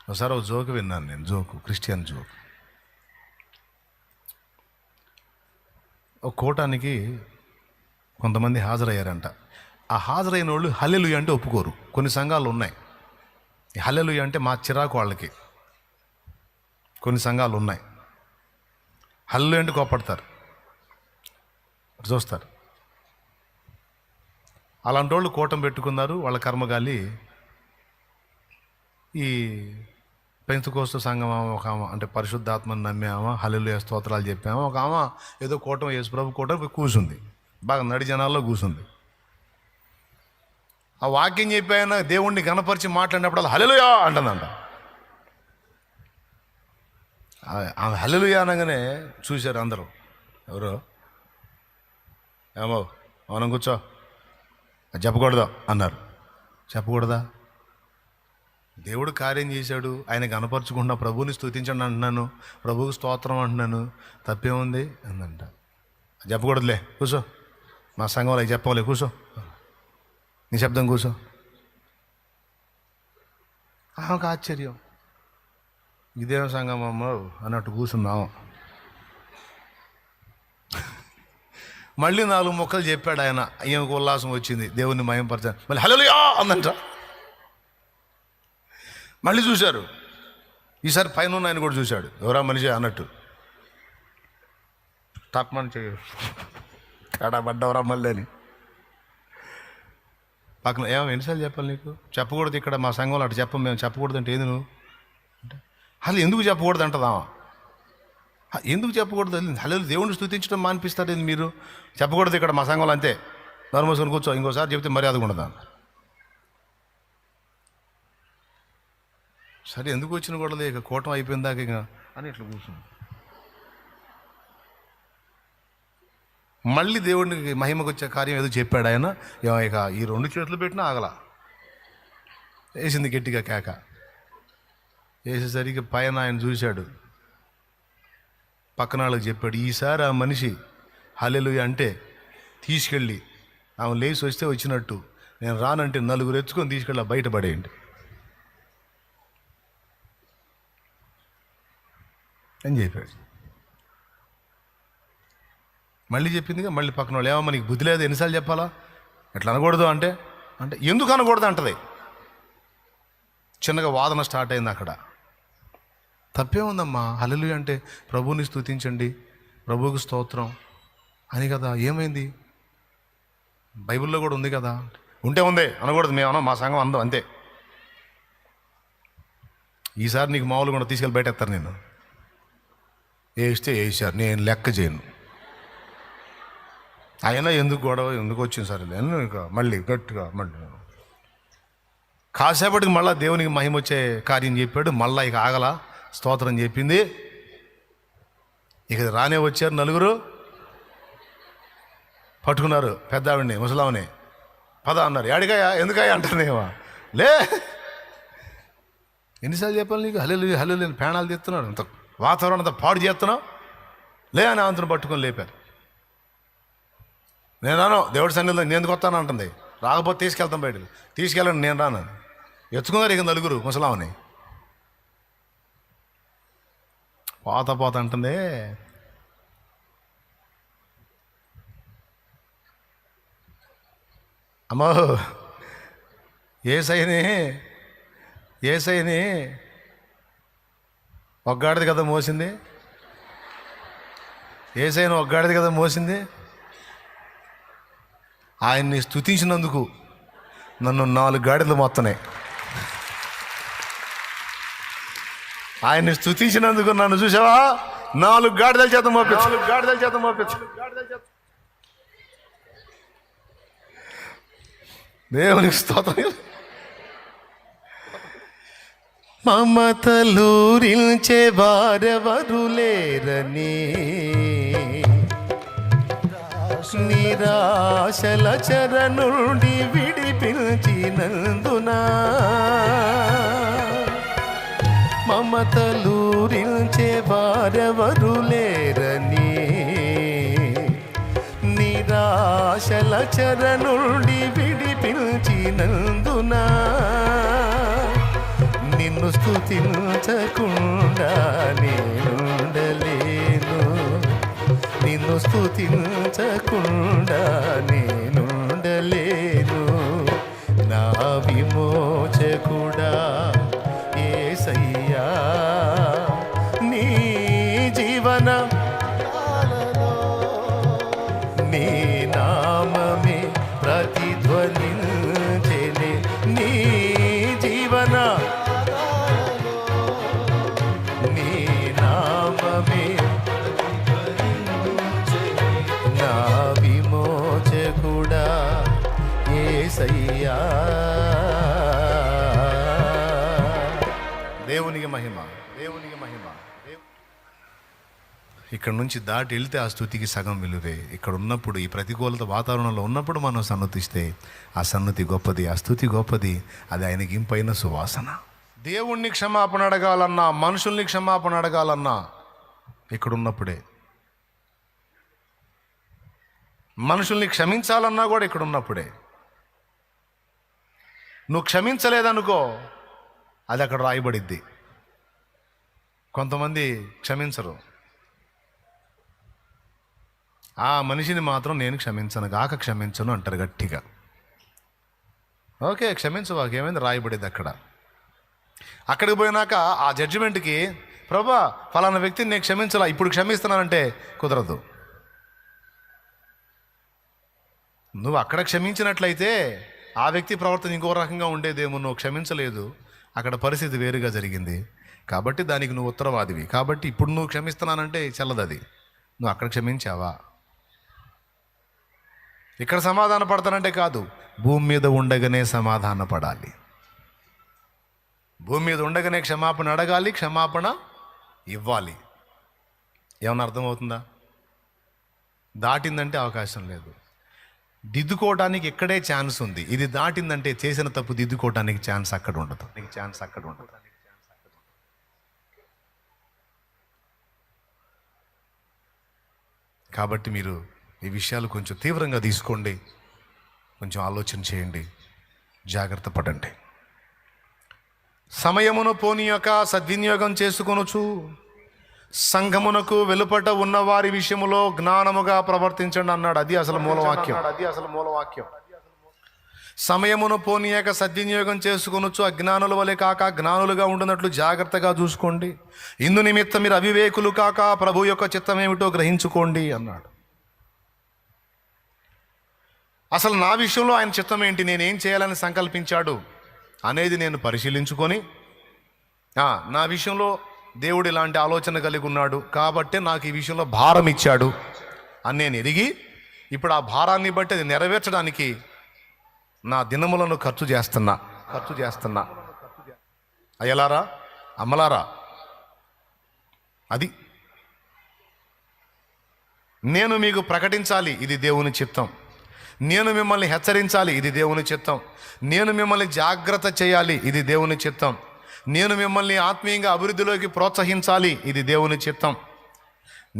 ఒకసారి ఒక జోకు విన్నాను నేను, క్రిస్టియన్ జోక్. ఒక కూటానికి కొంతమంది హాజరయ్యారంట. ఆ హాజరైన వాళ్ళు హల్లెలూయా అంటే ఒప్పుకోరు. కొన్ని సంఘాలు ఉన్నాయి హల్లెలూయా అంటే మా చిరాకు వాళ్ళకి. కొన్ని సంఘాలు ఉన్నాయి హల్లెలూయా అంటే కోపడతారు, చూస్తారు. అలాంటి వాళ్ళు కూటం పెట్టుకున్నారు. వాళ్ళ కర్మగాలి ఈ పెంతుకోస్తు సంఘం ఒక ఆమె, అంటే పరిశుద్ధాత్మని నమ్మామా, హల్లెలూయా స్తోత్రాలు చెప్పామా, ఒక ఆమె ఏదో కూటం యేసుప్రభు కూటం కూర్చుంది, బాగా నడి జనాల్లో కూర్చుంది. ఆ వాక్యం చెప్పాయన దేవుణ్ణి గణపరిచి మాట్లాడినప్పుడు అలా హల్లెలూయా అంటుందంట. ఆమె హల్లెలూయా అనగానే చూశారు అందరూ. ఎవరు ఏమో మనం కూర్చో, అది చెప్పకూడదా అన్నారు. చెప్పకూడదా? దేవుడు కార్యం చేశాడు, ఆయన గణపరచుకుంటున్నా, ప్రభువుని స్తుతించండి అంటున్నాను, ప్రభువుకి స్తోత్రం అంటున్నాను, తప్పేముంది అందంట. చెప్పకూడదులే, కూర్చో, మా సంఘంలో చెప్పలే, కూర్చో, నీ శబ్దం కూర్చో. ఆమెకు ఆశ్చర్యం, ఇదేం సంఘం అమ్మ అన్నట్టు కూర్చున్నాము. మళ్ళీ 4 ముక్కలు చెప్పాడు ఆయన. ఈమెకు ఉల్లాసం వచ్చింది, దేవుణ్ణి మహిమపరచాలి. మళ్ళీ హల్లెలూయా అందంట. మళ్ళీ చూశారు. ఈసారి పైన ఆయన కూడా చూశాడు, ఎవరా మనిషి అన్నట్టు. టాక్మని చెయ్యి తేడాపడ్డవరా మళ్ళీ అని. పక్కన ఎన్నిసార్లు చెప్పాలి నీకు? చెప్పకూడదు ఇక్కడ మా సంఘంలో అటు చెప్పం, మేము చెప్పకూడదు అంటే ఏంది నువ్వు అంటే, అసలు ఎందుకు చెప్పకూడదు అంటదా? ఎందుకు చెప్పకూడదు? హల్లెలూయా దేవుణ్ణి స్తుతించడం మానిపిస్తారు ఏంది మీరు? చెప్పకూడదు ఇక్కడ మా సంఘంలో, అంతే, ధర్మోసుకొని కూర్చో, ఇంకోసారి చెప్తే మర్యాదగా ఉండదా? సరే ఎందుకు వచ్చిన గొడవలే, ఇక కూటం అయిపోయిన దాకా ఇక అని ఇట్లా కూర్చున్నాం. మళ్ళీ దేవుడికి మహిమకు వచ్చే కార్యం ఏదో చెప్పాడు ఆయన. ఇక ఈ 2 చేతులు పెట్టినా ఆగల, వేసింది గట్టిగా కేక. వేసేసరికి పైన ఆయన చూశాడు, పక్కన వాళ్ళకి చెప్పాడు, ఈసారి ఆ మనిషి హల్లెలూయా అంటే తీసుకెళ్ళి ఆమె లేచి వస్తే వచ్చినట్టు, నేను రానంటే 4 ఎత్తుకొని తీసుకెళ్ళి బయటపడేయండి అని చెప్పాడు. మళ్ళీ చెప్పిందిగా, మళ్ళీ పక్కన వాళ్ళు ఏమో మనకి బుద్ధి లేదు, ఎన్నిసార్లు చెప్పాలా, ఎట్లా అనకూడదు అంటే ఎందుకు అనకూడదు అంటది. చిన్నగా వాదన స్టార్ట్ అయింది అక్కడ. తప్పే ఉందమ్మా, హల్లెలూయా అంటే ప్రభువుని స్తుతించండి, ప్రభువుకి స్తోత్రం అని కదా, ఏమైంది? బైబిల్లో కూడా ఉంది కదా. ఉంటే ఉంది, అనకూడదు, మేమన్నా మా సంఘం అందం అంతే. ఈసారి నీకు మామూలు కూడా తీసుకెళ్ళి బయటెత్తారు, నేను వేస్తే వేసారు, నేను లెక్క చేయను. అయినా ఎందుకు గొడవ, ఎందుకు వచ్చింది సరే ఇంకా మళ్ళీ గట్టిగా మళ్ళీ కాసేపటికి మళ్ళీ దేవునికి మహిమ వచ్చే కార్యం చెప్పాడు. మళ్ళీ ఇక ఆగల, స్తోత్రం చెప్పింది. ఇక రానే వచ్చారు 4 పట్టుకున్నారు పెద్దావిడిని, ముసలావిని. పద అన్నారు. ఏడికాయా, ఎందుకాయా అంటానేమో. లే, ఎన్నిసార్లు చెప్పాలి నీకు హల్లెలూయా హల్లెలూయా అని ప్రాణాలు తీస్తున్నాడు, అంత వాతావరణం అంతా పాడు చేస్తున్నావు, లే అని అంతను పట్టుకొని లేపారు. నేనాను దేవుడి సన్నిధిలో నేను ఎందుకు వస్తాను అంటుంది. రాకపోతే తీసుకెళ్తాం బయటకు, తీసుకెళ్ళండి నేను రాను. ఎత్తుకున్నారు ఇక 4 ముసలామని. పోత అంటుంది. అమ్మో, ఏసైని ఒగ్గాడిది కదా మోసింది, ఏసైని ఒగ్గాడిది కదా మోసింది. ఆయన్ని స్తుతించినందుకు నన్ను 4 గాడిదలు మోస్తున్నాయి. ఆయన్ని స్తుతించినందుకు నన్ను చూసావా 4 గాడిదల చేత మోపించు. దేవునికి స్తోత్రం. మమతలూరించే వారెవరు లేరని, నిరాశల చెర నుండి విడిపించినందున, మమతలూరించే వారెవరు లేరని, నిరాశల చెర నుండి విడిపించినందున, నిన్ను నిన్ను స్తుతించకుండా నేనుండలేను, నిన్ను స్తుతించకుండా నేనుండలేను. నా విమోచకుడా యేసయ్యా, నీ జీవన నీ నామమే ప్రతిధ్వనించెనే, నీ జీవన నీ నామమే నా విమోచకుడా యేసయ్యా. దేవునికి మహిమ, దేవునికి మహిమ. ఇక్కడ నుంచి దాటి వెళ్తే ఆ స్థుతికి సగం విలువే. ఇక్కడ ఉన్నప్పుడు, ఈ ప్రతికూలత వాతావరణంలో ఉన్నప్పుడు మనం సన్నతిస్తే ఆ సన్నతి గొప్పది, ఆ స్థుతి గొప్పది. అది ఆయనకి ఇంపైన సువాసన. దేవుణ్ణి క్షమాపణ అడగాలన్నా, మనుషుల్ని క్షమాపణ అడగాలన్నా ఇక్కడ ఉన్నప్పుడే. మనుషుల్ని క్షమించాలన్నా కూడా ఇక్కడ ఉన్నప్పుడే. నువ్వు క్షమించలేదనుకో, అది అక్కడ రాయబడిద్ది. కొంతమంది క్షమించరు. ఆ మనిషిని మాత్రం నేను క్షమించను గాక క్షమించను అంటారు గట్టిగా. ఓకే, క్షమించవాక ఏమైంది, రాయబడింది అక్కడ. అక్కడికి పోయినాక ఆ జడ్జిమెంట్కి, ప్రభా ఫలానా వ్యక్తిని నేను క్షమించలా, ఇప్పుడు క్షమిస్తున్నానంటే కుదరదు. నువ్వు అక్కడ క్షమించినట్లయితే ఆ వ్యక్తి ప్రవర్తన ఇంకో రకంగా ఉండేదేమో. నువ్వు క్షమించలేదు, అక్కడ పరిస్థితి వేరుగా జరిగింది కాబట్టి దానికి నువ్వు ఉత్తరవాదివి. కాబట్టి ఇప్పుడు నువ్వు క్షమిస్తున్నానంటే చెల్లదు. అది నువ్వు అక్కడ క్షమించావా? ఇక్కడ సమాధాన పడతానంటే కాదు, భూమి మీద ఉండగానే సమాధాన పడాలి. భూమి మీద ఉండగానే క్షమాపణ అడగాలి, క్షమాపణ ఇవ్వాలి. ఏమన్నా అర్థమవుతుందా? దాటిందంటే అవకాశం లేదు. దిద్దుకోవడానికి ఇక్కడే ఛాన్స్ ఉంది. ఇది దాటిందంటే చేసిన తప్పు దిద్దుకోవడానికి ఛాన్స్ అక్కడ ఉండదు. కాబట్టి మీరు ఈ విషయాలు కొంచెం తీవ్రంగా తీసుకోండి, కొంచెం ఆలోచన చేయండి, జాగ్రత్త పడండి. సమయమును పోనీయక సద్వినియోగం చేసుకొనుచు సంఘమునకు వెలుపట ఉన్న వారి విషయములో జ్ఞానముగా ప్రవర్తించండి అన్నాడు. అది అసలు మూలవాక్యం. సమయమును పోనీయక సద్వినియోగం చేసుకొనొచ్చు, అజ్ఞానుల వలె కాక జ్ఞానులుగా ఉండునట్లు జాగ్రత్తగా చూసుకోండి. ఇందు నిమిత్తం మీరు అవివేకులు కాక ప్రభు యొక్క చిత్తం ఏమిటో గ్రహించుకోండి అన్నాడు. అసలు నా విషయంలో ఆయన చిత్తం ఏంటి, నేనేం చేయాలని సంకల్పించాడు అనేది నేను పరిశీలించుకొని, నా విషయంలో దేవుడు ఇలాంటి ఆలోచన కలిగి ఉన్నాడు కాబట్టి నాకు ఈ విషయంలో భారం ఇచ్చాడు అని నేను ఎరిగి, ఇప్పుడు ఆ భారాన్ని బట్టి అది నెరవేర్చడానికి నా దినములను ఖర్చు చేస్తున్నా. అయ్యలారా, అమ్మలారా, అది నేను మీకు ప్రకటించాలి, ఇది దేవుని చిత్తం. నేను మిమ్మల్ని హెచ్చరించాలి, ఇది దేవుని చిత్తం. నేను మిమ్మల్ని జాగ్రత్త చేయాలి, ఇది దేవుని చిత్తం. నేను మిమ్మల్ని ఆత్మీయంగా అభివృద్ధిలోకి ప్రోత్సహించాలి, ఇది దేవుని చిత్తం.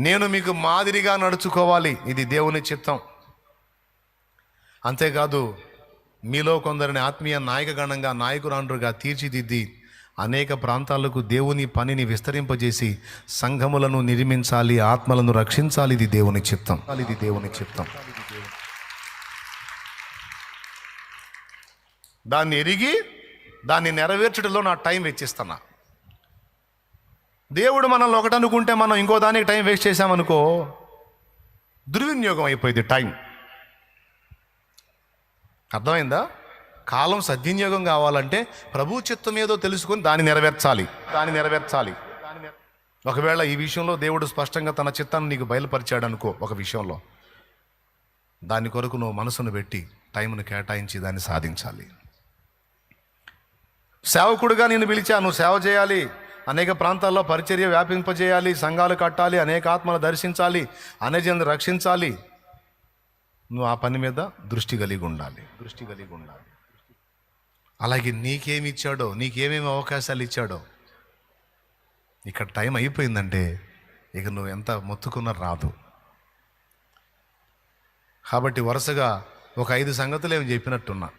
నేను మీకు మాదిరిగా నడుచుకోవాలి, ఇది దేవుని చిత్తం. అంతేకాదు, మీలో కొందరిని ఆత్మీయ నాయకగణంగా, నాయకురాండ్రుగా తీర్చిదిద్ది అనేక ప్రాంతాలకు దేవుని పనిని విస్తరింపజేసి సంఘములను నిర్మించాలి, ఆత్మలను రక్షించాలి, ఇది దేవుని చిత్తం. దాన్ని ఎరిగి దాన్ని నెరవేర్చడంలో నా టైం వెచ్చిస్తున్నా. దేవుడు మనల్ని ఒకటి అనుకుంటే మనం ఇంకో దానికి టైం వేస్ట్ చేశామనుకో, దుర్వినియోగం అయిపోయింది టైం. అర్థమైందా? కాలం సద్వినియోగం కావాలంటే ప్రభు చిత్తం ఏదో తెలుసుకొని దాన్ని నెరవేర్చాలి. ఒకవేళ ఈ విషయంలో దేవుడు స్పష్టంగా తన చిత్తాన్ని నీకు బయలుపరిచాడు అనుకో, ఒక విషయంలో దాని కొరకు నువ్వు మనసును పెట్టి టైంను కేటాయించి దాన్ని సాధించాలి. సేవకుడిగా నేను పిలిచా, నువ్వు సేవ చేయాలి, అనేక ప్రాంతాల్లో పరిచర్య వ్యాపింపజేయాలి, సంఘాలు కట్టాలి, అనేక ఆత్మలు దర్శించాలి, అనేజన్ని రక్షించాలి. నువ్వు ఆ పని మీద దృష్టి కలిగి ఉండాలి. అలాగే నీకేమి ఇచ్చాడో, నీకేమేమి అవకాశాలు ఇచ్చాడో, ఇక్కడ టైం అయిపోయిందంటే ఇక నువ్వు ఎంత మొత్తుకున్నా రాదు. కాబట్టి వరుసగా ఒక 5 సంగతులు ఏమి చెప్పినట్టున్నా.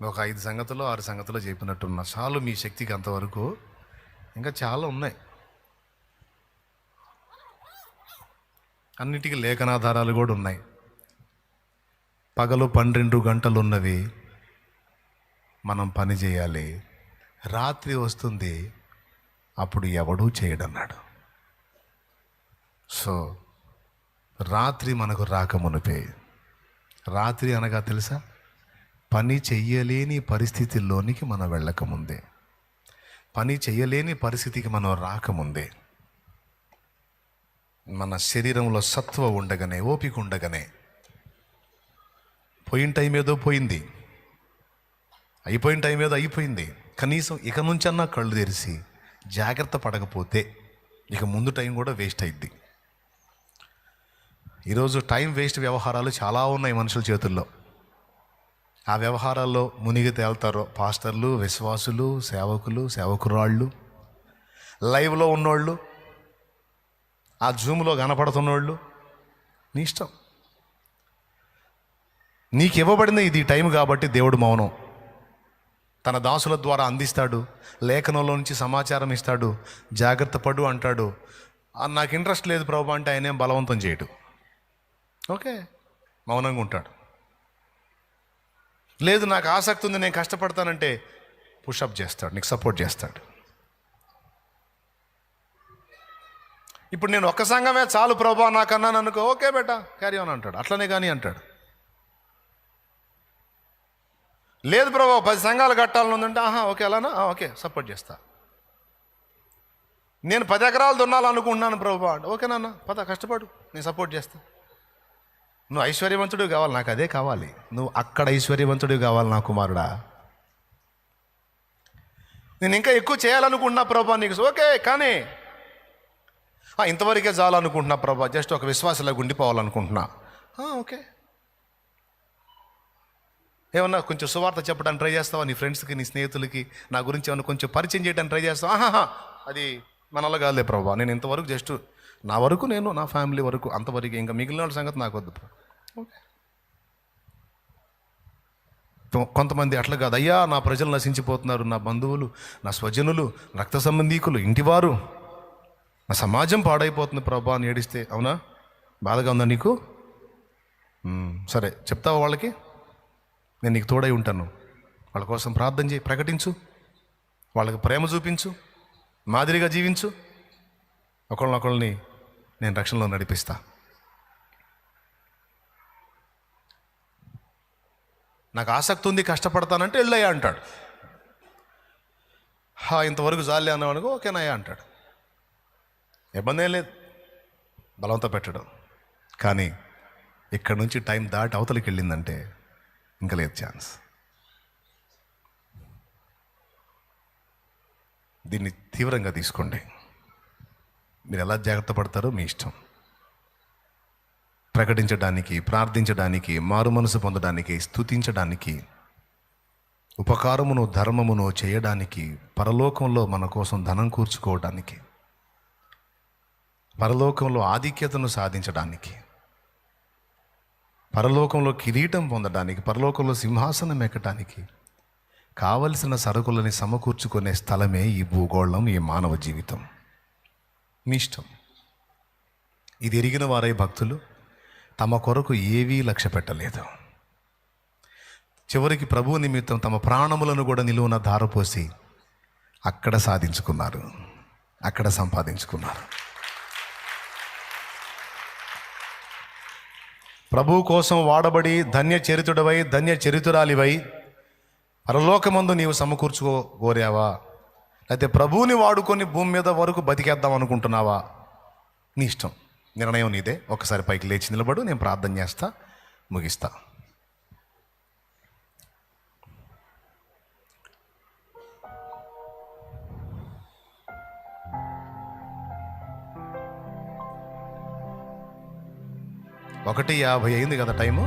ఒక 5 సంగతులు 6 సంగతులు చెప్పినట్టున్నా, చాలు మీ శక్తికి అంతవరకు. ఇంకా చాలా ఉన్నాయి. అన్నిటికీ లేఖనాధారాలు కూడా ఉన్నాయి. పగలు 12 గంటలు ఉన్నవి, మనం పని చేయాలి. రాత్రి వస్తుంది, అప్పుడు ఎవడూ చేయడన్నాడు. సో రాత్రి మనకు రాకమునిపే, రాత్రి అనగా తెలుసా, పని చెయ్యలేని పరిస్థితుల్లోనికి మనం వెళ్ళకముందే, పని చెయ్యలేని పరిస్థితికి మనం రాకముందే, మన శరీరంలో సత్వ ఉండగానే, ఓపిక ఉండగానే, పోయిన టైం ఏదో పోయింది, అయిపోయిన టైం ఏదో అయిపోయింది, కనీసం ఇక నుంచన్నా కళ్ళు తెరిచి జాగ్రత్త పడకపోతే ఇక ముందు టైం కూడా వేస్ట్ అయింది. ఈరోజు టైం వేస్ట్ వ్యవహారాలు చాలా ఉన్నాయి మనుషుల చేతుల్లో. ఆ వ్యవహారాల్లో మునిగి తేల్తారో పాస్టర్లు, విశ్వాసులు, సేవకులు, సేవకురాళ్ళు, లైవ్లో ఉన్నోళ్ళు, ఆ జూమ్లో కనపడుతున్నోళ్ళు. నీ ఇష్టం. నీకు ఇవ్వబడింది ఇది టైం కాబట్టి దేవుడు మౌనం. తన దాసుల ద్వారా అందిస్తాడు, లేఖనంలో నుంచి సమాచారం ఇస్తాడు, జాగ్రత్త పడు అంటాడు. నాకు ఇంట్రెస్ట్ లేదు ప్రభు అంటే ఆయనేం బలవంతం చేయడు. ఓకే, మౌనంగా ఉంటాడు. లేదు నాకు ఆసక్తి ఉంది, నేను కష్టపడతానంటే పుషప్ చేస్తాడు, నీకు సపోర్ట్ చేస్తాడు. ఇప్పుడు నేను ఒక్క సంఘమే చాలు ప్రభా నాకు అన్నాను అనుకో, ఓకే బేటా క్యారీ ఆన్ అంటాడు, అట్లనే కానీ అంటాడు. లేదు ప్రభా 10 సంఘాలు కట్టాలని ఉందంటే, ఓకే అలానా, ఓకే సపోర్ట్ చేస్తా. నేను 10 ఎకరాలు దున్నాలనుకుంటున్నాను ప్రభా అంటే, ఓకే నాన్న పద కష్టపడు, నేను సపోర్ట్ చేస్తా. నువ్వు ఐశ్వర్యవంతుడు కావాలి, నాకు అదే కావాలి. నువ్వు అక్కడ ఐశ్వర్యవంతుడు కావాలి నా కుమారుడా. నేను ఇంకా ఎక్కువ చేయాలనుకుంటున్నా ప్రభా నీకు, ఓకే కానీ ఇంతవరకే చాలనుకుంటున్నా ప్రభా, జస్ట్ ఒక విశ్వాసంలో ఉండిపోవాలనుకుంటున్నా, ఓకే. ఏమన్నా కొంచెం సువార్త చెప్పడానికి ట్రై చేస్తావా, నీ ఫ్రెండ్స్కి నీ స్నేహితులకి నా గురించి ఏమన్నా కొంచెం పరిచయం చేయడానికి ట్రై చేస్తావా, అది మనలో కాదులే ప్రభా, నేను ఇంతవరకు జస్ట్ నా వరకు, నేను నా ఫ్యామిలీ వరకు అంతవరకు, ఇంకా మిగిలిన వాళ్ళ సంగతి నాకు వద్దు. ఓకే. కొంతమంది అట్లా కాదు, అయ్యా నా ప్రజలు నశించిపోతున్నారు, నా బంధువులు, నా స్వజనులు, రక్త సంబంధీకులు, ఇంటివారు, నా సమాజం పాడైపోతుంది ప్రభా అని ఏడిస్తే, అవునా బాధగా ఉందా నీకు? సరే చెప్తావా వాళ్ళకి, నేను నీకు తోడై ఉంటాను, వాళ్ళ కోసం ప్రార్థన చేయి, ప్రకటించు, వాళ్ళకి ప్రేమ చూపించు, మాదిరిగా జీవించు, ఒకళ్ళని నేను రక్షణలో నడిపిస్తా. నాకు ఆసక్తి ఉంది కష్టపడతానంటే వెళ్ళయ్యా అంటాడు. ఇంతవరకు జాలి అన్నావు అనుకో, ఓకేనయ్యా అంటాడు, ఇబ్బంది ఏం లేదు, బలవంతం పెట్టడం. కానీ ఇక్కడ నుంచి టైం దాటి అవతలికి వెళ్ళిందంటే ఇంకా లేదు ఛాన్స్. దీన్ని తీవ్రంగా తీసుకోండి. మీరు ఎలా జాగ్రత్త పడతారో మీ ఇష్టం. ప్రకటించడానికి, ప్రార్థించడానికి, మారు మనసు పొందడానికి, స్తుతించడానికి, ఉపకారమును ధర్మమును చేయడానికి, పరలోకంలో మన కోసం ధనం కూర్చుకోవడానికి, పరలోకంలో ఆధిక్యతను సాధించడానికి, పరలోకంలో కిరీటం పొందడానికి, పరలోకంలో సింహాసనం ఎక్కడానికి కావలసిన సరుకులని సమకూర్చుకునే స్థలమే ఈ భూగోళం, ఈ మానవ జీవితం. మీ ఇష్టం. ఇది ఎరిగిన వారై భక్తులు తమ కొరకు ఏవీ లక్ష్య పెట్టలేదు. చివరికి ప్రభువు నిమిత్తం తమ ప్రాణములను కూడా నిలువున ధారపోసి అక్కడ సాధించుకున్నారు, అక్కడ సంపాదించుకున్నారు. ప్రభువు కోసం వాడబడి ధన్య చరితుడవై, ధన్య చరితురాలివై పరలోకమందు నీవు సమకూర్చుకోరావా, అయితే ప్రభువుని వాడుకొని భూమి మీద వరకు బతికేద్దాం అనుకుంటున్నావా? నీ ఇష్టం, నిర్ణయం నీదే. ఒకసారి పైకి లేచి నిలబడు, నేను ప్రార్థన చేస్తా, ముగిస్తా. ఒకటి 50 అయింది కదా టైము,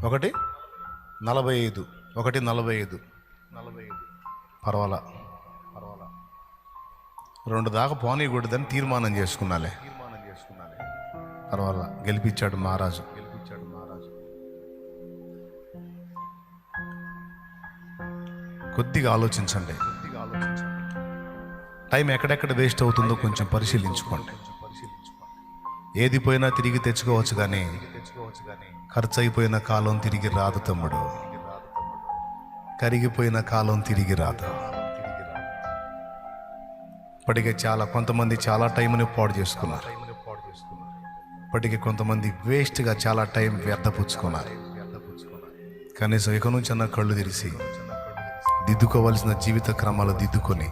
1:45, 1:45 పర్వాలా 2 దాకా పోనీకూడదని తీర్మానం చేసుకున్నాలే. పర్వాలా, గెలిపించాడు మహారాజు. కొద్దిగా ఆలోచించండి. టైం ఎక్కడెక్కడ వేస్ట్ అవుతుందో కొంచెం పరిశీలించుకోండి. ఏది పోయినా తిరిగి తెచ్చుకోవచ్చు, కానీ ఖర్చు అయిపోయిన కాలం తిరిగి రాదు తమ్ముడు. కరిగిపోయిన కాలం తిరిగి రాదు. ఇప్పటికే కొంతమంది చాలా టైంని పాడు చేసుకున్నారు. ఇప్పటికే కొంతమంది వేస్ట్గా చాలా టైం వ్యర్థపుచ్చుకున్నారు. కనీసం ఇక నుంచి అన్న కళ్ళు తెరిచి దిద్దుకోవలసిన జీవిత క్రమాలు దిద్దుకొని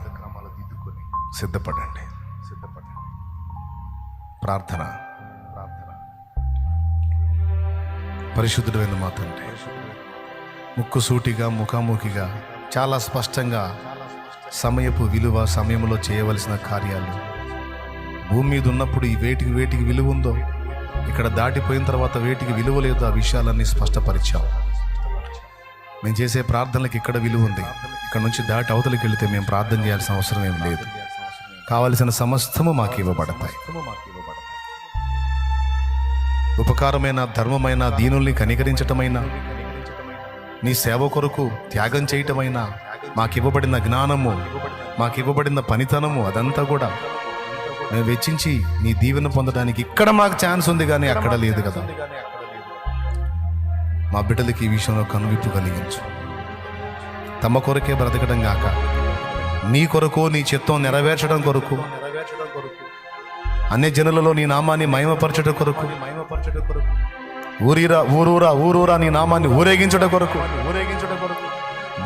సిద్ధపడండి. ప్రార్థన. పరిశుద్ధుడైన మా తండ్రి, ముక్కుసూటిగా ముఖాముఖిగా చాలా స్పష్టంగా సమయపు విలువ, సమయంలో చేయవలసిన కార్యాలు, భూమి మీద ఉన్నప్పుడు ఈ వేటికి విలువ ఉందో, ఇక్కడ దాటిపోయిన తర్వాత వేటికి విలువ లేదో ఆ విషయాలన్నీ స్పష్టపరిచాం. మేము చేసే ప్రార్థనలకు ఇక్కడ విలువ ఉంది. ఇక్కడ నుంచి దాటి అవతలికి వెళితే మేము ప్రార్థన చేయాల్సిన అవసరం ఏం లేదు. కావలసిన సమస్తము మాకు ఇవ్వబడతాయి. ఉపకారమైన, ధర్మమైన, దీనుల్ని కనికరించటమైనా, నీ సేవ కొరకు త్యాగం చేయటమైనా, మాకివ్వబడిన జ్ఞానము, మాకివ్వబడిన పనితనము, అదంతా కూడా మేము వెచ్చించి నీ దీవెన పొందడానికి ఇక్కడ మాకు ఛాన్స్ ఉంది, కానీ అక్కడ లేదు కదా. మా బిడ్డలకి ఈ విషయంలో కనువిప్పు కలిగించు. తమ కొరకే బ్రతకడం గాక నీ కొరకు, నీ చిత్తం నెరవేర్చడం కొరకు, అన్ని జనులలో నీ నామాన్ని మహిమపరచడం కొరకు, ఊరూరా నీ నామాన్ని ఊరేగించడం కొరకు,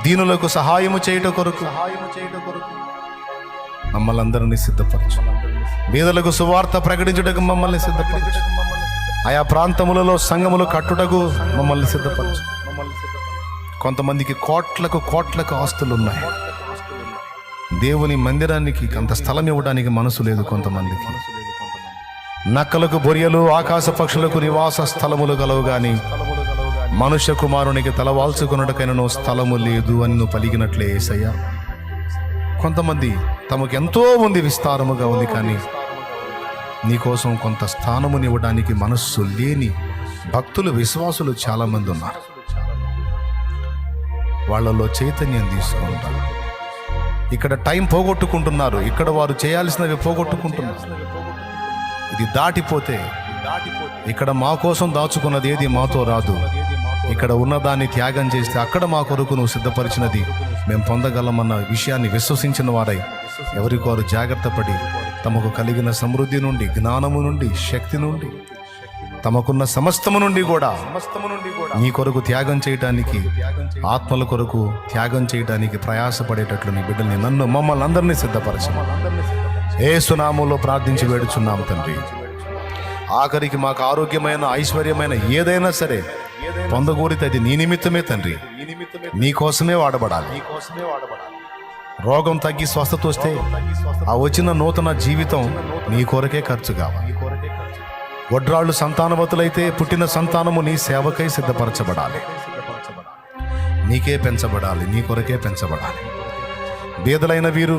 దీనులకు సహాయము చేయటం కొరకు మమ్మల్ని అందరినీ సిద్ధపరచు. బీదలకు సువార్త ప్రకటించుటకు మమ్మల్ని సిద్ధపరచు. ఆయా ప్రాంతములలో సంఘములు కట్టుటకు మమ్మల్ని సిద్ధపరచు. కొంతమందికి కోట్లకు ఆస్తులు ఉన్నాయి. దేవుని మందిరానికి అంత స్థలం ఇవ్వడానికి మనసు లేదు. కొంతమందికి నక్కలకు, బొరియలు, ఆకాశ పక్షులకు నివాస స్థలములు గలవు, గాని మనుష్య కుమారునికి తలవాల్చుకున్నటకైనను స్థలము లేదు అని నువ్వు పలికినట్లే యేసయ్యా. కొంతమంది తమకు ఎంతో ఉంది, విస్తారముగా ఉంది, కానీ నీకోసం కొంత స్థానమునివ్వడానికి మనస్సు లేని భక్తులు, విశ్వాసులు చాలా మంది ఉన్నారు. వాళ్ళలో చైతన్యం తీసుకుంటారు. ఇక్కడ టైం పోగొట్టుకుంటున్నారు. ఇక్కడ వారు చేయాల్సినవి పోగొట్టుకుంటున్నారు. ఇది దాటిపోతే ఇక్కడ మా కోసం దాచుకున్నది ఏది మాతో రాదు. ఇక్కడ ఉన్నదాన్ని త్యాగం చేస్తే అక్కడ మా కొరకు నువ్వు సిద్ధపరిచినది మేము పొందగలమన్న విషయాన్ని విశ్వసించిన వారై ఎవరికి వారు జాగ్రత్త పడి తమకు కలిగిన సమృద్ధి నుండి, జ్ఞానము నుండి, శక్తి నుండి, తమకున్న సమస్తము నుండి కూడా నీ కొరకు త్యాగం చేయటానికి, ఆత్మల కొరకు త్యాగం చేయటానికి ప్రయాసపడేటట్లు నీ బిడ్డల్ని, మమ్మల్ని అందరినీ సిద్ధపరచు. యేసు నామములో ప్రార్థించి వేడుచున్నాం తండ్రి. ఆఖరికి మాకు ఆరోగ్యమైన, ఐశ్వర్యమైన ఏదైనా సరే పొందగోరితే అది నీ నిమిత్తమే తండ్రి. నీ కోసమే వాడబడాలి. రోగం తగ్గి స్వస్థత వస్తే ఆ వచ్చిన నూతన జీవితం నీ కొరకే ఖర్చు కావాలి. వడ్రాళ్ళు సంతానవతులైతే పుట్టిన సంతానము నీ సేవకై సిద్ధపరచబడాలి. నీకే పెంచబడాలి, నీ కొరకే పెంచబడాలి. బీదలైన వీరు,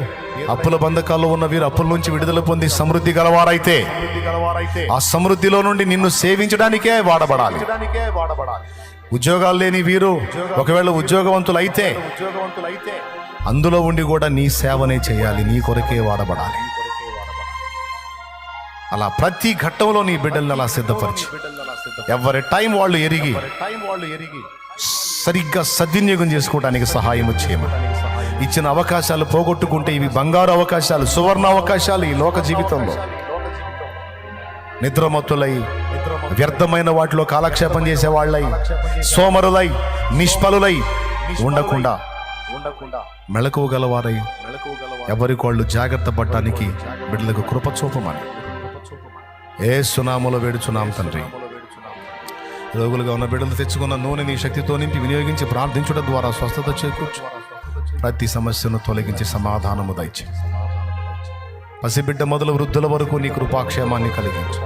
అప్పుల బంధకాల్లో ఉన్న వీరు అప్పుల నుంచి విడుదల పొంది సమృద్ధి గలవారైతే ఆ సమృద్ధిలో నుండి నిన్ను సేవించడానికే వాడబడాలి. ఉద్యోగాలు లేని వీరు ఒకవేళ ఉద్యోగవంతులైతే అందులో ఉండి కూడా నీ సేవనే చేయాలి, నీ కొరకే వాడబడాలి. అలా ప్రతి ఘట్టంలో నీ బిడ్డల్ని అలా సిద్ధపరిచి ఎవరి టైం వాళ్ళు ఎరిగి సరిగ్గా సద్వినియోగం చేసుకోవడానికి సహాయం చేయమని. ఇచ్చిన అవకాశాలు పోగొట్టుకుంటే ఇవి బంగారు అవకాశాలు, సువర్ణ అవకాశాలు ఈ లోక జీవితంలో. నిద్రమత్తులై వ్యర్థమైన వాటిలో కాలక్షేపం చేసే వాళ్ళై, సోమరులై, నిష్ఫలులై ఉండకుండా మెళకువ గలవారై ఎవరికి వాళ్ళు జాగ్రత్త పడటానికి బిడ్డలకు కృప చూపమని యేసు నామములో వేడుచున్నాం తండ్రి. రోగులుగా ఉన్న బిడ్డలు తెచ్చుకున్న నూనె నీ శక్తితో నింపి వినియోగించి ప్రార్థించడం ద్వారా స్వస్థత చేకూర్చు. ప్రతి సమస్యను తొలగించి సమాధానము దయచి పసిబిడ్డ మొదలు వృద్ధుల వరకు నీ కృపాక్షేమాన్ని కలిగించు.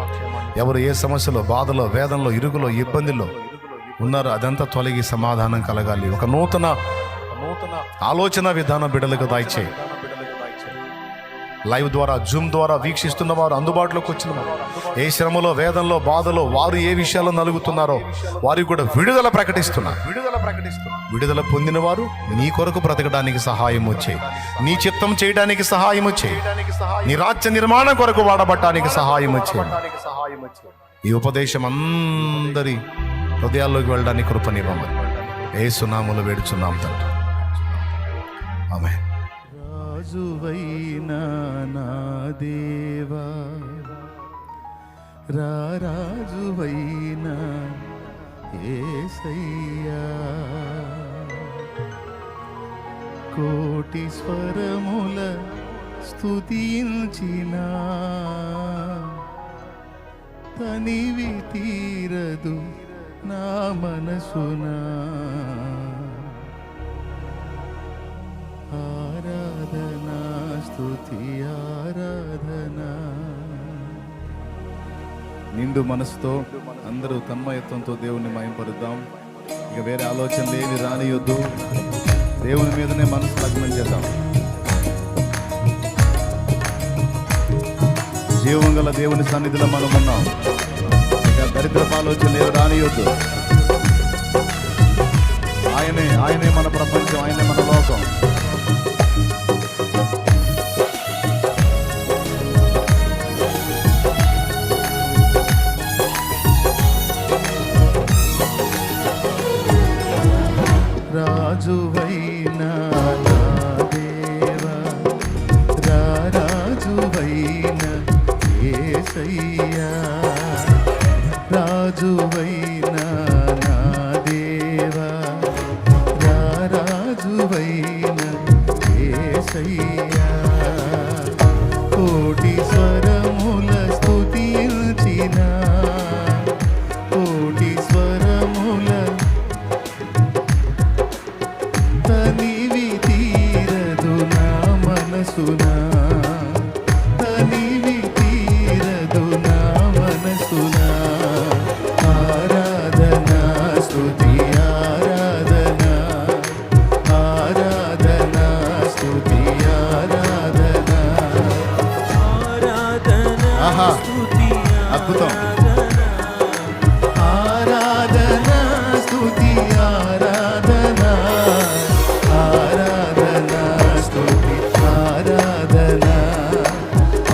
ఎవరు ఏ సమస్యలో, బాధలో, వేదనలో, ఇరుగులో, ఇబ్బందుల్లో ఉన్నారో అదంతా తొలగి సమాధానం కలగాలి. ఒక నూతన ఆలోచన విధానం బిడ్డలకు దయచేయి. లైవ్ ద్వారా, జూమ్ ద్వారా వీక్షిస్తున్న వారు, అందుబాటులోకి వచ్చిన వారు, ఏ శ్రమలో, వేదనలో, బాధలో వారు ఏ విషయాల్లో నలుగుతున్నారో వారికి కూడా విడుదల ప్రకటిస్తున్నారు. విడుదల పొందిన వారు నీ కొరకు బ్రతకడానికి సహాయం వచ్చే, నీ చిత్తం చేయడానికి సహాయం వచ్చే, నీ రాజ్య నిర్మాణం కొరకు వాడబట్టడానికి సహాయం వచ్చే. ఈ ఉపదేశం అందరి హృదయాల్లోకి వెళ్ళడానికి కృపనివ్వమని యేసు నామములో వేడుచున్నాం తండ్రి, ఆమేన్. రాజువైనా నా దేవా, రాజువైనా యేసయ్యా, కోటి స్వరముల స్తుతించిన తనివి తీరదు నా మనసునా. ఆరాధనా స్తుతి ఆరాధనా. నిండు మనసుతో అందరూ తన్మయత్వంతో దేవుణ్ణి మహింపరుద్దాం. ఇక వేరే ఆలోచన లేని రానియొద్దు. దేవుని మీదనే మనసు లగ్నం చేద్దాం. జీవం గల దేవుని సన్నిధిలో మనం ఉన్నాం. ఇక దరిద్రపు ఆలోచనలు ఏవి రానియొద్దు. ఆయనే మన ప్రపంచం, ఆయనే మన లోకం. రాజువైనా నా దేవా, రాజువైనా యేసయ్యా, రాజువైనా నా దేవా, రాజువైనా యేసయ్యా, కోటి స్వరముల స్తుతించిన, కోటి స్వరముల తనివి తీరదు నా మనసునా, తనివి తీరదు నా మనసునా. ఆరాధనా స్తుతి ఆరాధనా, ఆరాధనా స్తుతి ఆరాధనా. ఆహా, అద్భుతం. ఆరాధనా స్తుతి ఆరాధనా, ఆరాధనా స్తుతి ఆరాధనా,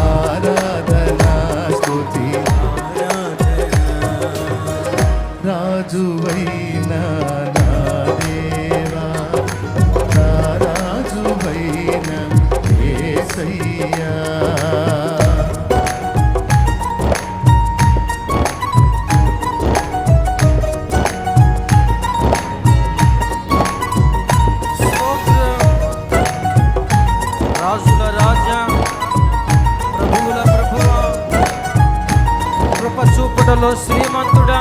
ఆరాధనా స్తుతి ఆరాధనా. రాజువైనా నా దేవా, రాజువైనా యేసయ్యా. రాజుల రాజా, ప్రభువుల ప్రభువా, కృప చూపుటలో శ్రీమంతుడా,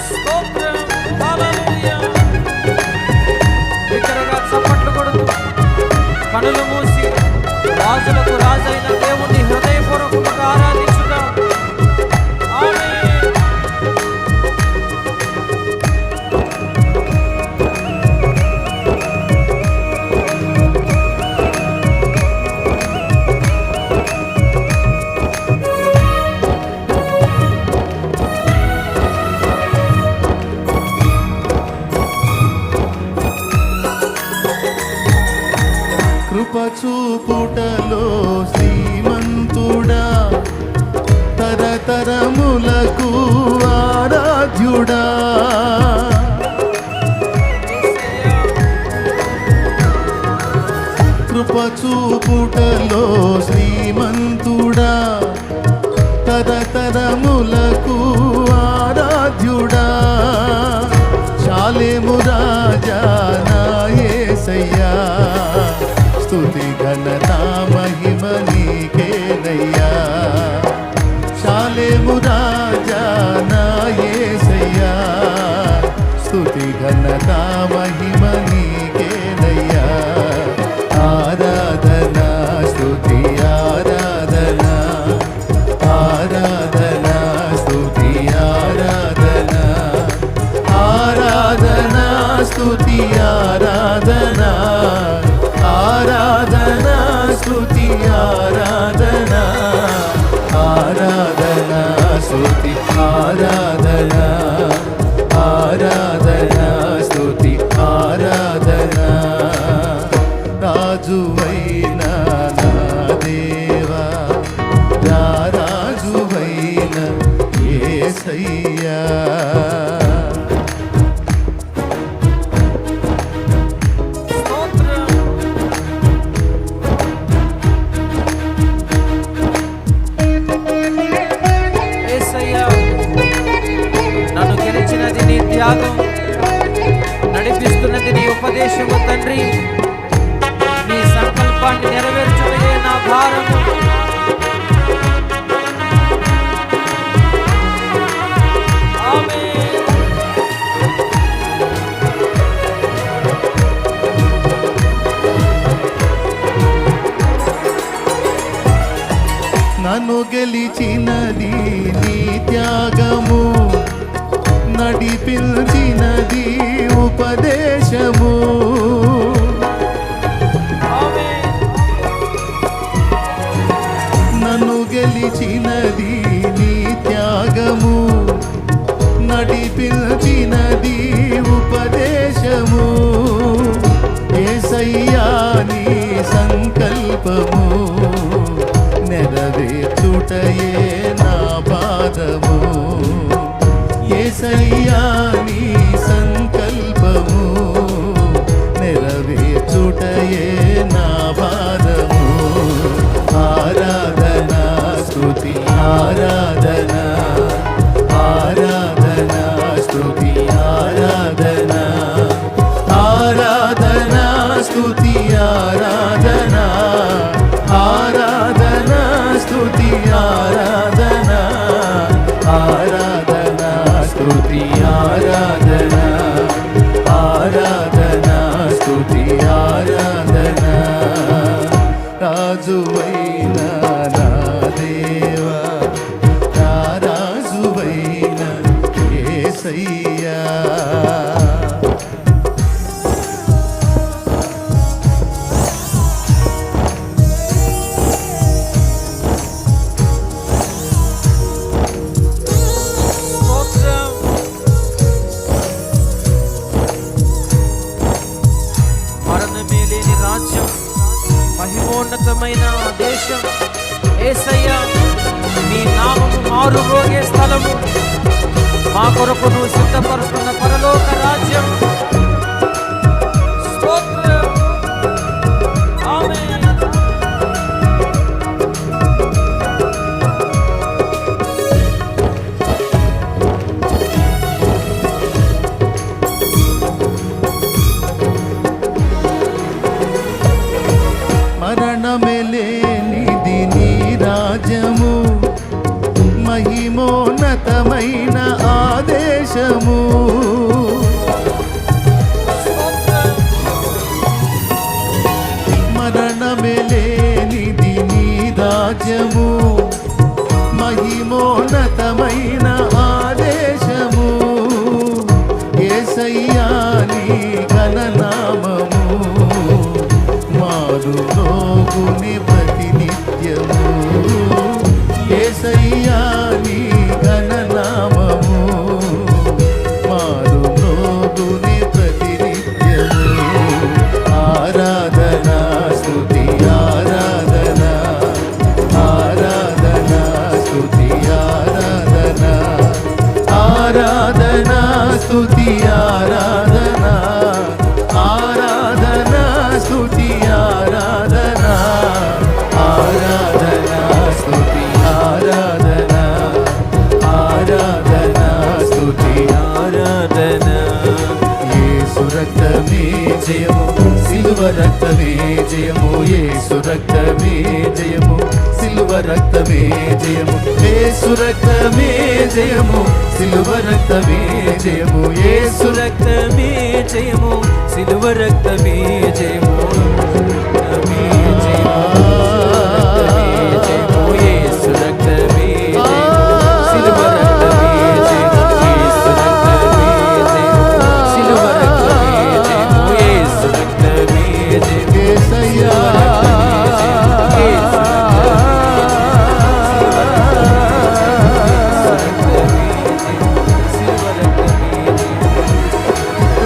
స్తోత్రం, హల్లెలూయా. బిగ్గరగా చప్పట్లు కొడుతూ కనులు మూసి రాజులకు రాజైన దేవుణ్ణి హృదయపూర్వకంగా ఆరాధించుదాం. ఆమేన్. కృపచూపుటలో శ్రీమంతుడా, తరతరములకు ఆరాధ్యుడా, కృపచూపుటలో శ్రీమంతుడా, తరతరములకు ఆరాధ్యుడా, శాలేము రాజా నా యేసయ్యా, స్తుతి ఘనత మహిమ నీకేనయ్యా. శాలేము రాజా నా యేసయ్యా, స్తుతి ఘనత మహిమ నీకేనయ్యా. ఆరాధనా స్తుతి ఆరాధనా, ఆరాధనా స్తుతి ఆరాధనా, ఆరాధనా స్తుతి ఆరాధనా, ఆరాధనా సెలవిస్తున్నది నీ ఉపదేశము తండ్రి. నీ సంకల్పాన్ని నెరవేర్చుటయే నా భారము. ఆమేన్. నన్ను గెలిచినది నీ త్యాగము, నడిపించినది ఉపదేశము. నన్ను గెలిచినది నీ త్యాగము, నడిపించినది ఉపదేశము. యేసయ్యా నీ సంకల్పము నెరవేర్చుటయే నా పాదము. యేసయ్యా నీ సంకల్పము నెరవేర్చుటయే నా పాదము. ఆరాధన స్తుతి ఆరాధన, ఆరాధన స్తుతి ఆరాధన, ఆరాధన స్తుతి ఆరాధన, ఆరాధన స్తుతి ఆరాధన, ఆరాధన స్తుతి ఆరాధన, ఆరాధన స్తుతి ఆరాధన. రాజువైన నా దేవా, నా రాజువైన యేసయ్యా. స్తోత్రం. మరణమే లేని రాజ్యం, మహిమోన్నతమైన దేశం, యేసయ్యా నీ నామము మారుమోగే స్థలము, మా కొరకు నువ్వు సిద్ధపరుస్తున్న పరలోక రాజ్యం. స్తోత్రం. ఆమేన్. మరణమే లేనిది నీ రాజ్యము, మహిమోన్నతమైన ఆదేశము. మరణమే లేనిది నీ రాజ్యము, మహిమోన్నతమైన ఆదేశము. యేసయ్యా నీ ఘననామము మారుమోగుని ప్రతినిత్యము. యేసయ్యా నీ ఘననామము మారుమోగుని ప్రతినిత్యము. ఆరాధన స్తుతి ఆరాధన, ఆరాధన స్తుతి ఆరాధన, ఆరాధన స్తుతి ఆరాధన, ఆరాధన స్తుతి ఆరాధన, ఆరాధన స్తుతి ఆరాధన, ఆరాధన స్తుతి ఆరాధన. యేసు రక్తమే జయము, సిలువ రక్తమే జయము, యేసు రక్తమే జయము, సిలువ రక్తమే జయము, యేసు రక్తమే జయము, సిలువ రక్తమే జయము, యేసు రక్తమే జయము, సిలువ రక్తమే జయము, రక్తమే జయము, జయము, యేసు రక్తమే జయము, సిలువ రక్తమే జయము, యేసు రక్తమే జయము, సిలువ రక్తమే జయము, యేసు రక్తమే జయము, యేసయ్యా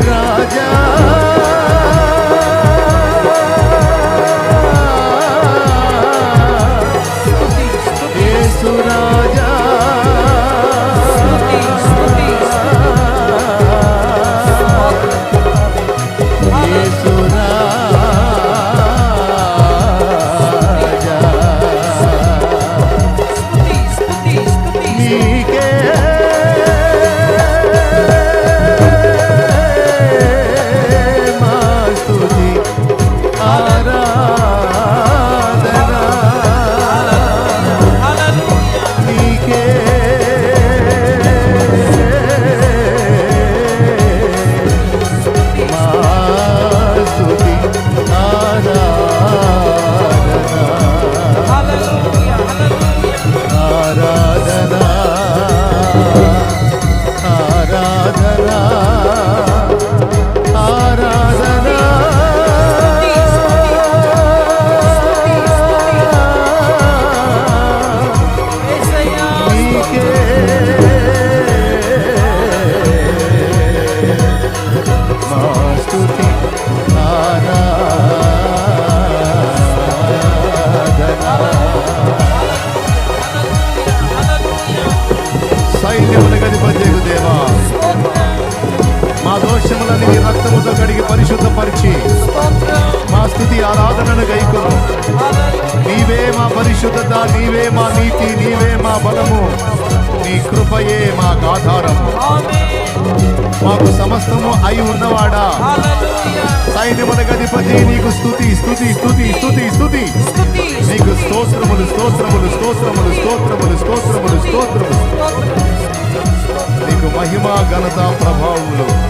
రాజా. దోషములని నీ రక్తముతో కడిగి పరిశుద్ధపరిచి స్తోత్రం. మా స్తుతి ఆరాధనను గైకొను. హల్లెలూయా. నీవే మా పరిశుద్ధత, నీవే మా నీతి, నీవే మా బలము, నీ కృపయే మాకు ఆధారము. ఆమేన్. మాకు సమస్తము అయి ఉన్నవాడా, హల్లెలూయా. సైన్యములకు అధిపతి, నీకు స్తుతి స్తుతి స్తుతి స్తుతి స్తుతి. స్తుతి. నీకు స్తోత్రములు స్తోత్రములు స్తోత్రములు స్తోత్రములు స్తోత్రములు స్తోత్రములు. స్తోత్రం. నీకు మహిమ ఘనత ప్రభావములు.